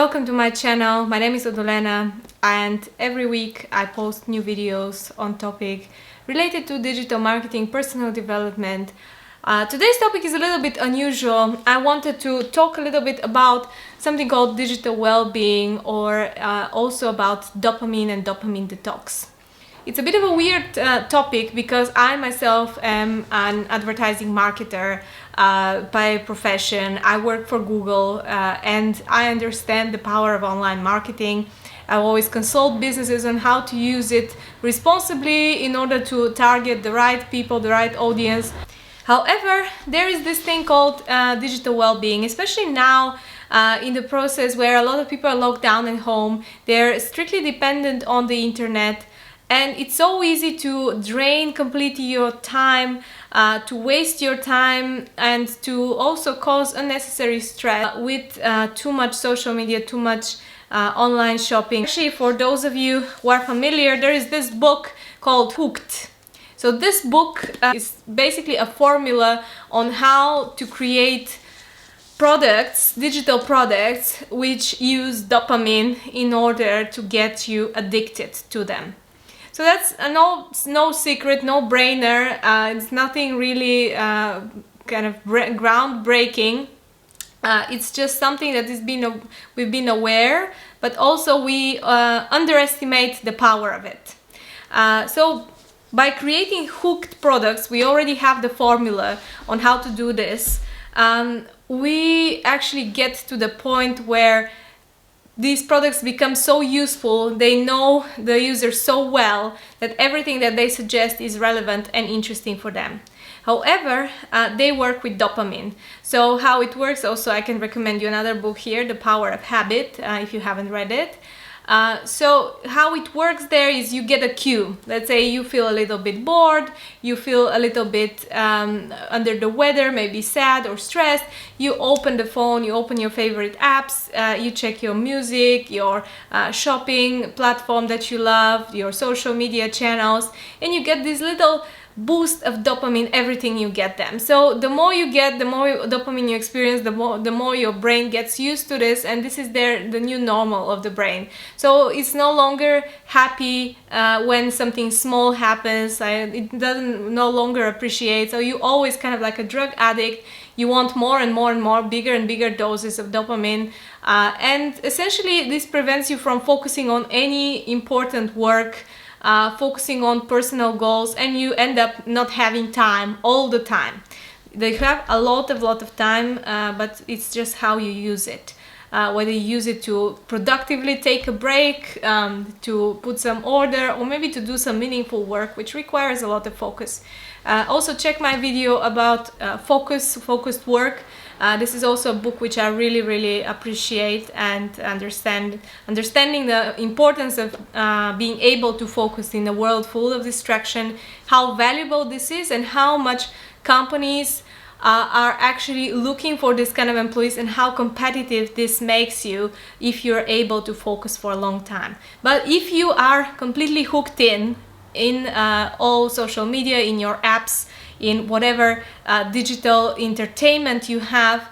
Welcome to my channel. My name is Odolena and every week I post new videos on topic related to digital marketing, personal development. Today's topic is a little bit unusual. I wanted to talk a little bit about something called digital well-being or also about dopamine and dopamine detox. It's a bit of a weird topic because I myself am an advertising marketer by profession. I work for Google and I understand the power of online marketing. I always consult businesses on how to use it responsibly in order to target the right people, the right audience. However, there is this thing called digital well-being, especially now in the process where a lot of people are locked down at home. They're strictly dependent on the internet. And it's so easy to drain completely your time, to waste your time, and to also cause unnecessary stress with too much social media, too much online shopping. Actually, for those of you who are familiar, there is this book called Hooked. So this book is basically a formula on how to create products, digital products, which use dopamine in order to get you addicted to them. So that's no secret, no brainer. It's nothing really kind of groundbreaking. It's just something that we've been aware, but also we underestimate the power of it. So by creating hooked products, we already have the formula on how to do this. We actually get to the point where these products become so useful, they know the user so well that everything that they suggest is relevant and interesting for them. However, they work with dopamine. So how it works, also I can recommend you another book here, The Power of Habit, if you haven't read it. So how it works there is you get a cue. Let's say you feel a little bit bored, you feel a little bit under the weather, maybe sad or stressed. You open the phone, you open your favorite apps, you check your music, your shopping platform that you love, your social media channels, and you get this little boost of dopamine everything you get them. So the more you get, the more dopamine you experience, the more your brain gets used to this, and this is the new normal of the brain. So it's no longer happy when something small happens. It doesn't no longer appreciate. So you always kind of like a drug addict. You want more and more and more, bigger and bigger doses of dopamine, and essentially this prevents you from focusing on any important work, focusing on personal goals, and you end up not having time all the time. They have a lot of time, but it's just how you use it. Whether you use it to productively take a break, to put some order, or maybe to do some meaningful work, which requires a lot of focus. Also check my video about focused work. This is also a book which I really appreciate, and understanding the importance of being able to focus in a world full of distraction, how valuable this is, and how much companies are actually looking for this kind of employees, and how competitive this makes you if you're able to focus for a long time. But if you are completely hooked in all social media, in your apps, in whatever digital entertainment you have,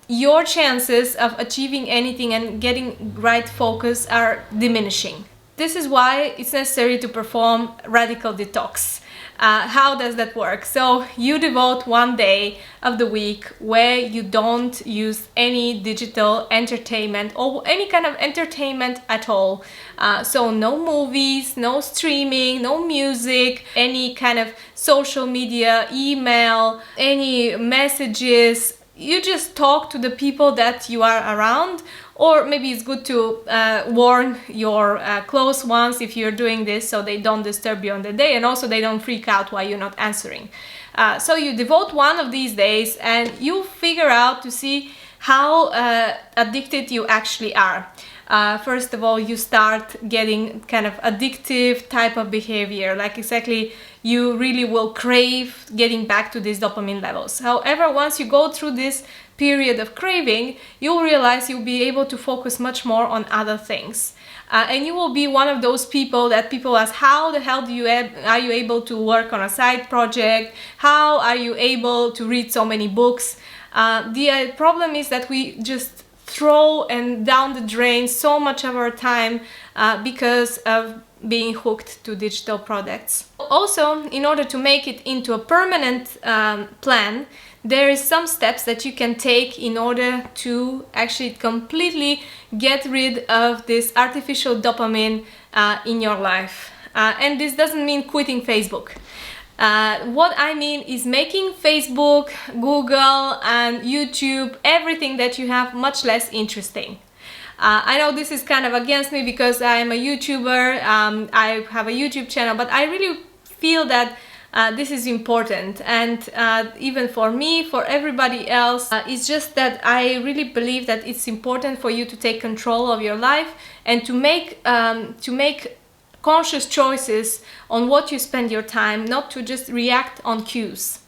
your chances of achieving anything and getting right focus are diminishing. This is why it's necessary to perform radical detox. How does that work? So you devote one day of the week where you don't use any digital entertainment or any kind of entertainment at all. So no movies, no streaming, no music, any kind of social media, email, any messages. You just talk to the people that you are around, or maybe it's good to warn your close ones if you're doing this, so they don't disturb you on the day, and also they don't freak out while you're not answering. So you devote one of these days and you figure out to see how addicted you actually are. First of all, you start getting kind of addictive type of behavior, like exactly you really will crave getting back to these dopamine levels. However, once you go through this period of craving, you'll realize you'll be able to focus much more on other things. And you will be one of those people that people ask, how the hell are you able to work on a side project? How are you able to read so many books? The problem is that we just throw and down the drain so much of our time because of being hooked to digital products. Also, in order to make it into a permanent plan, there is some steps that you can take in order to actually completely get rid of this artificial dopamine in your life. And this doesn't mean quitting Facebook. What I mean is making Facebook, Google, and YouTube, everything that you have, much less interesting. I know this is kind of against me because I am a YouTuber, I have a YouTube channel, but I really feel that this is important, and even for me, for everybody else, it's just that I really believe that it's important for you to take control of your life and to make conscious choices on what you spend your time, not to just react on cues.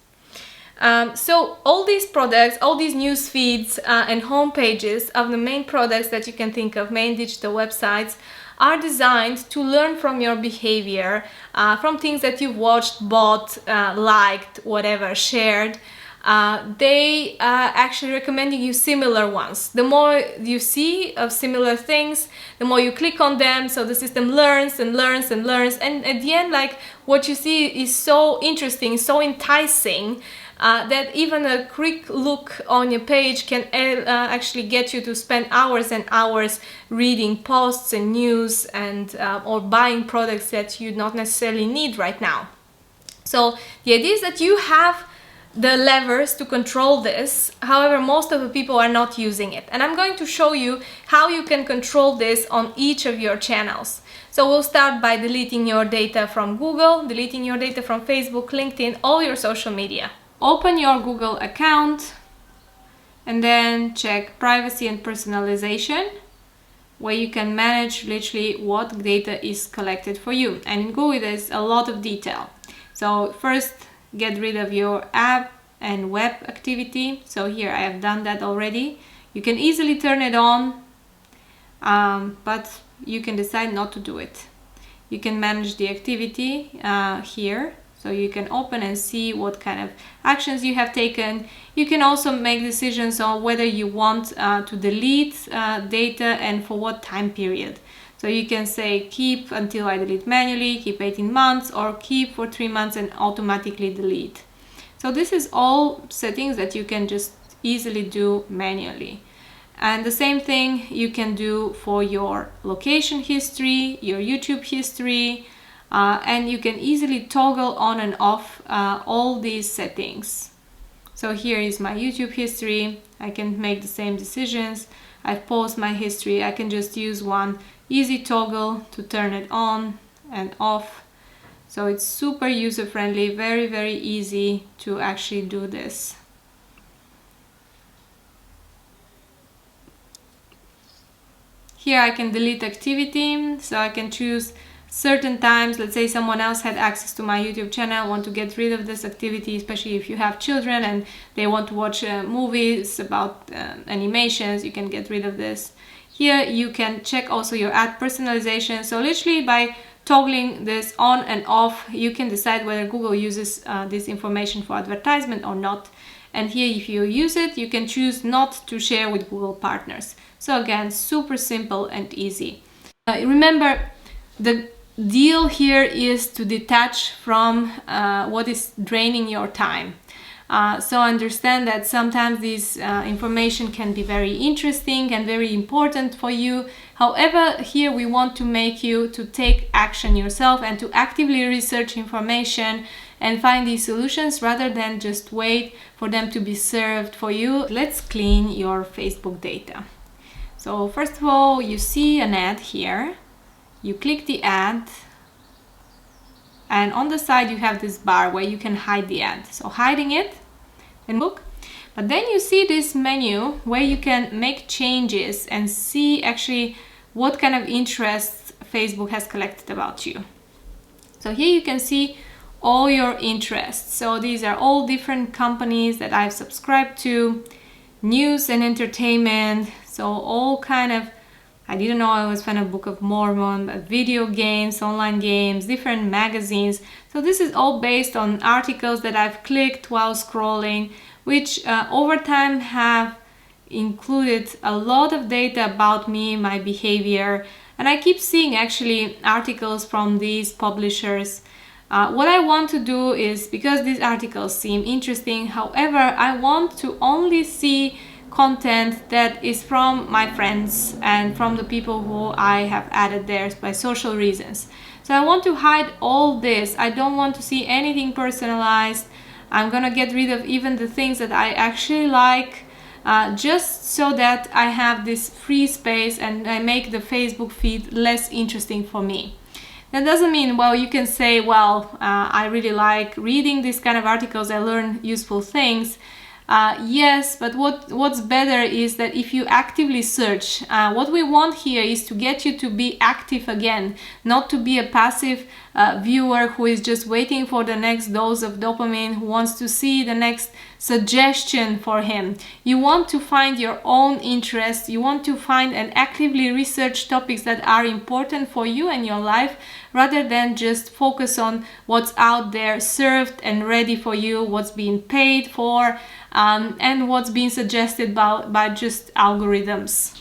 So all these products, all these news feeds and home pages of the main products that you can think of, main digital websites, are designed to learn from your behavior, from things that you've watched, bought, liked, whatever, shared. They are actually recommending you similar ones. The more you see of similar things, the more you click on them, so the system learns and learns and learns, and at the end, like, what you see is so interesting, so enticing, that even a quick look on your page can actually get you to spend hours and hours reading posts and news and or buying products that you not necessarily need right now. So the idea is that you have the levers to control this. However, most of the people are not using it, and I'm going to show you how you can control this on each of your channels. So we'll start by deleting your data from Google, deleting your data from Facebook, LinkedIn, all your social media. Open your Google account and then check privacy and personalization, where you can manage literally what data is collected for you. And in Google there's a lot of detail. So first, get rid of your app and web activity. So here I have done that already. You can easily turn it on, but you can decide not to do it. You can manage the activity here. So you can open and see what kind of actions you have taken. You can also make decisions on whether you want to delete data and for what time period. So you can say keep until I delete manually, keep 18 months, or keep for 3 months and automatically delete. So this is all settings that you can just easily do manually. And the same thing you can do for your location history, your YouTube history, and you can easily toggle on and off all these settings. So here is my YouTube history. I can make the same decisions. I've paused my history. I can just use one easy toggle to turn it on and off. So it's super user friendly, very, very easy to actually do this. Here I can delete activity, so I can choose certain times. Let's say someone else had access to my YouTube channel, want to get rid of this activity, especially if you have children and they want to watch movies about animations, you can get rid of this. Here you can check also your ad personalization. So literally by toggling this on and off, you can decide whether Google uses this information for advertisement or not. And here, if you use it, you can choose not to share with Google partners. So again, super simple and easy. Remember, the deal here is to detach from what is draining your time. So understand that sometimes this information can be very interesting and very important for you. However, here we want to make you to take action yourself and to actively research information and find these solutions rather than just wait for them to be served for you. Let's clean your Facebook data. So first of all, you see an ad here. You click the ad, and on the side you have this bar where you can hide the ad. So hiding it and look. But then you see this menu where you can make changes and see actually what kind of interests Facebook has collected about you. So here you can see all your interests. So these are all different companies that I've subscribed to, news and entertainment. So all kind of, I didn't know I was fan of Book of Mormon, but video games, online games, different magazines. So this is all based on articles that I've clicked while scrolling, which over time have included a lot of data about me, my behavior, and I keep seeing actually articles from these publishers. What I want to do is, because these articles seem interesting, however, I want to only see content that is from my friends and from the people who I have added there by social reasons. So I want to hide all this. I don't want to see anything personalized. I'm gonna get rid of even the things that I actually like, just so that I have this free space and I make the Facebook feed less interesting for me. That doesn't mean, well, you can say, well, I really like reading these kind of articles, I learn useful things. Yes, but what's better is that if you actively search, what we want here is to get you to be active again, not to be a passive viewer who is just waiting for the next dose of dopamine, who wants to see the next suggestion for him. You want to find your own interest, you want to find and actively research topics that are important for you and your life, rather than just focus on what's out there served and ready for you, what's being paid for, and what's being suggested by just algorithms.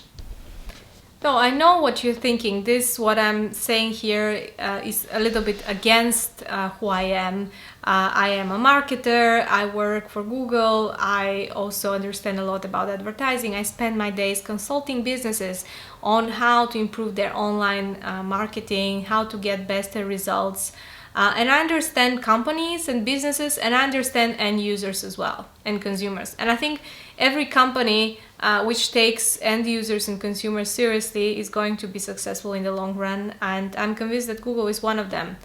So I know what you're thinking. What I'm saying here is a little bit against who I am. I am a marketer, I work for Google, I also understand a lot about advertising. I spend my days consulting businesses on how to improve their online marketing, how to get better results. And I understand companies and businesses, and I understand end users as well, and consumers. And I think every company which takes end users and consumers seriously is going to be successful in the long run, and I'm convinced that Google is one of them.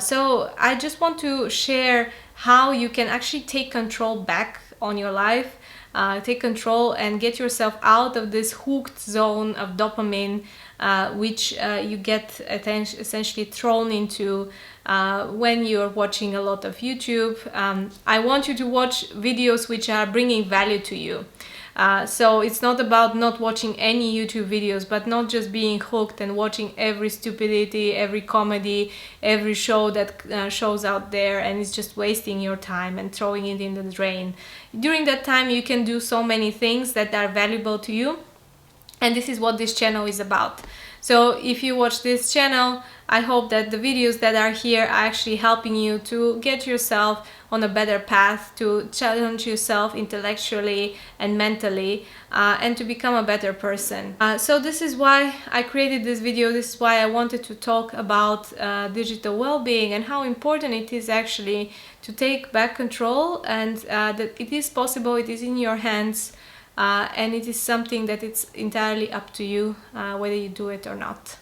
So I just want to share how you can actually take control back on your life, take control and get yourself out of this hooked zone of dopamine, which you get essentially thrown into when you're watching a lot of YouTube. I want you to watch videos which are bringing value to you. So it's not about not watching any YouTube videos, but not just being hooked and watching every stupidity, every comedy, every show that shows out there, and it's just wasting your time and throwing it in the drain. During that time you can do so many things that are valuable to you, and this is what this channel is about. So if you watch this channel, I hope that the videos that are here are actually helping you to get yourself on a better path, to challenge yourself intellectually and mentally, and to become a better person. So this is why I created this video. This is why I wanted to talk about digital well-being and how important it is actually to take back control, and that it is possible, it is in your hands. And it is something that it's entirely up to you whether you do it or not.